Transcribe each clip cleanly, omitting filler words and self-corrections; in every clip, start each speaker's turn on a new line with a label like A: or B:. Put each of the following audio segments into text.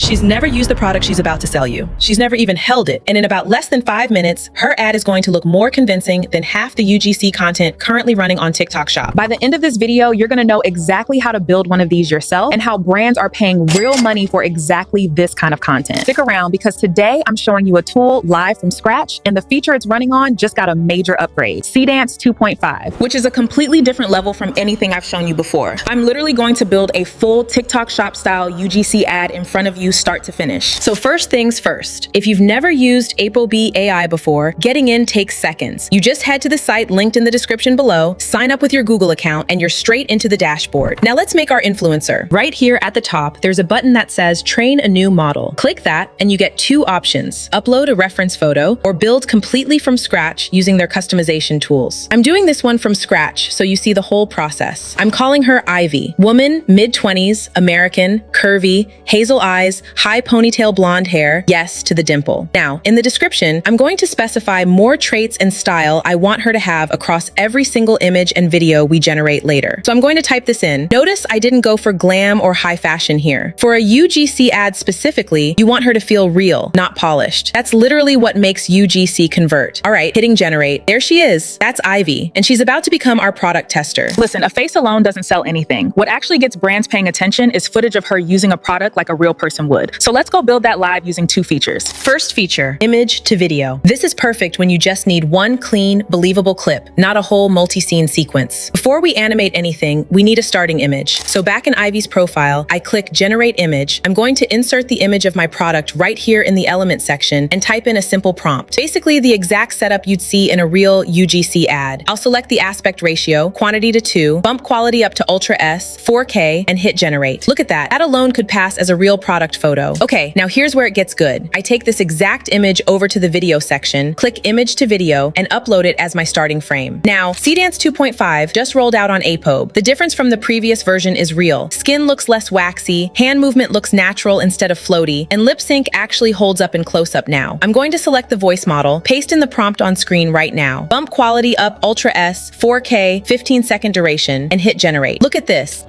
A: She's never used the product she's about to sell you. She's never even held it. And in about less than 5 minutes, her ad is going to look more convincing than half the UGC content currently running on TikTok Shop.
B: By the end of this video, you're gonna know exactly how to build one of these yourself and how brands are paying real money for exactly this kind of content. Stick around because today I'm showing you a tool live from scratch, and the feature it's running on just got a major upgrade, Seedance 2.5, which is a completely different level from anything I've shown you before. I'm literally going to build a full TikTok Shop style UGC ad in front of you start to finish.
A: So first things first, if you've never used apob.ai before, getting in takes seconds. You just head to the site linked in the description below, sign up with your Google account, and you're straight into the dashboard. Now let's make our influencer. Right here at the top, there's a button that says train a new model. Click that and you get 2 options, upload a reference photo or build completely from scratch using their customization tools. I'm doing this one from scratch so you see the whole process. I'm calling her Ivy, woman, mid-20s, American, curvy, hazel eyes, high ponytail blonde hair, yes to the dimple. Now, in the description, I'm going to specify more traits and style I want her to have across every single image and video we generate later. So I'm going to type this in. Notice I didn't go for glam or high fashion here. For a UGC ad specifically, you want her to feel real, not polished. That's literally what makes UGC convert. All right, hitting generate. There she is. That's Ivy, and she's about to become our product tester.
B: Listen, a face alone doesn't sell anything. What actually gets brands paying attention is footage of her using a product like a real person would. So let's go build that live using 2 features.
A: First feature, image to video. This is perfect when you just need one clean, believable clip, not a whole multi-scene sequence. Before we animate anything, we need a starting image. So back in Ivy's profile, I click generate image. I'm going to insert the image of my product right here in the element section and type in a simple prompt. Basically the exact setup you'd see in a real UGC ad. I'll select the aspect ratio, quantity to 2, bump quality up to Ultra S, 4K, and hit generate. Look at that. That alone could pass as a real product photo. Okay, now here's where it gets good. I take this exact image over to the video section, click image to video, and upload it as my starting frame. Now, Seedance 2.5 just rolled out on apob. The difference from the previous version is real. Skin looks less waxy, hand movement looks natural instead of floaty, and lip sync actually holds up in close-up now. I'm going to select the voice model, paste in the prompt on screen right now, bump quality up Ultra S, 4K, 15-second duration, and hit generate. Look at this.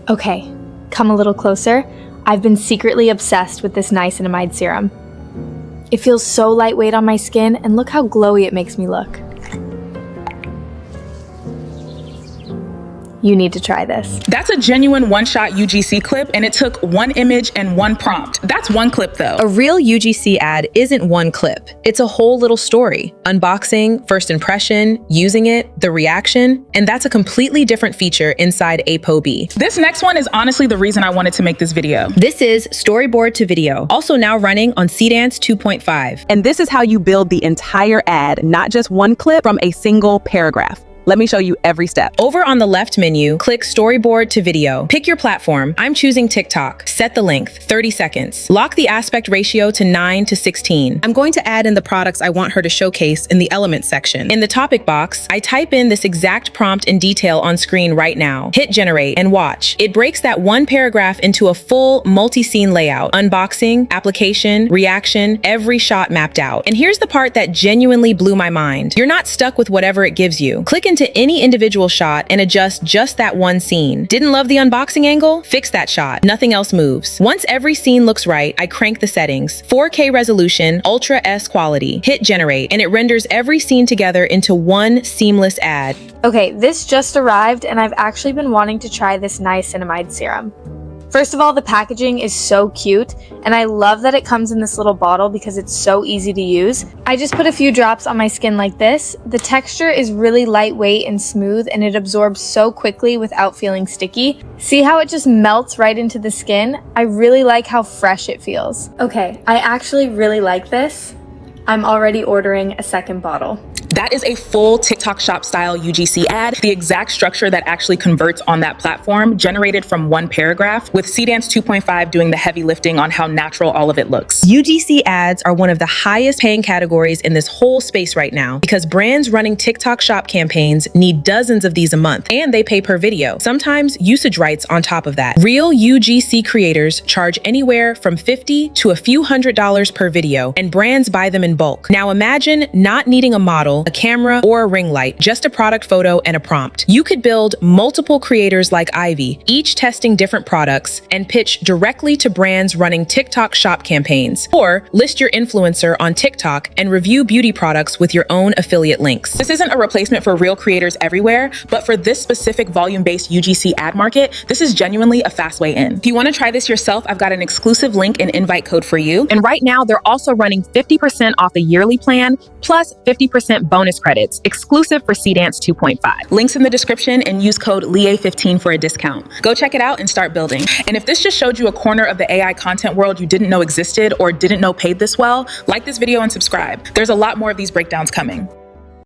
C: Okay, come a little closer. I've been secretly obsessed with this niacinamide serum. It feels so lightweight on my skin, and look how glowy it makes me look. You need to try this.
B: That's a genuine one-shot UGC clip, and it took 1 image and 1 prompt. That's 1 clip though.
A: A real UGC ad isn't 1 clip. It's a whole little story. Unboxing, first impression, using it, the reaction, and that's a completely different feature inside apob.
B: This next one is honestly the reason I wanted to make this video.
A: This is storyboard to video, also now running on Seedance 2.5.
D: And this is how you build the entire ad, not just 1 clip from a single paragraph. Let me show you every step.
A: Over on the left menu, click storyboard to video. Pick your platform. I'm choosing TikTok. Set the length, 30 seconds. Lock the aspect ratio to 9:16. I'm going to add in the products I want her to showcase in the element section. In the topic box, I type in this exact prompt in detail on screen right now. Hit generate and watch. It breaks that 1 paragraph into a full multi-scene layout. Unboxing, application, reaction, every shot mapped out. And here's the part that genuinely blew my mind. You're not stuck with whatever it gives you. Click into any individual shot and adjust just that one scene. Didn't love the unboxing angle? Fix that shot. Nothing else moves. Once every scene looks right, I crank the settings. 4K resolution, Ultra S quality. Hit generate, and it renders every scene together into one seamless ad.
C: Okay, this just arrived, and I've actually been wanting to try this niacinamide serum. First of all, the packaging is so cute, and I love that it comes in this little bottle because it's so easy to use. I just put a few drops on my skin like this. The texture is really lightweight and smooth, and it absorbs so quickly without feeling sticky. See how it just melts right into the skin? I really like how fresh it feels. Okay, I actually really like this. I'm already ordering a second bottle.
B: That is a full TikTok Shop style UGC ad, the exact structure that actually converts on that platform, generated from 1 paragraph, with Seedance 2.5 doing the heavy lifting on how natural all of it looks.
A: UGC ads are one of the highest paying categories in this whole space right now because brands running TikTok Shop campaigns need dozens of these a month, and they pay per video, sometimes usage rights on top of that. Real UGC creators charge anywhere from $50 to a few $100s per video, and brands buy them in bulk. Now imagine not needing a model, title, a camera, or a ring light, just a product photo and a prompt. You could build multiple creators like Ivy, each testing different products, and pitch directly to brands running TikTok shop campaigns. Or list your influencer on TikTok and review beauty products with your own affiliate links.
B: This isn't a replacement for real creators everywhere, but for this specific volume-based UGC ad market, this is genuinely a fast way in. If you want to try this yourself, I've got an exclusive link and invite code for you. And right now, they're also running 50% off the yearly plan, plus 50% bonus credits, exclusive for Seedance 2.5. Links in the description and use code LEA15 for a discount. Go check it out and start building. And if this just showed you a corner of the AI content world you didn't know existed or didn't know paid this well, like this video and subscribe. There's a lot more of these breakdowns coming.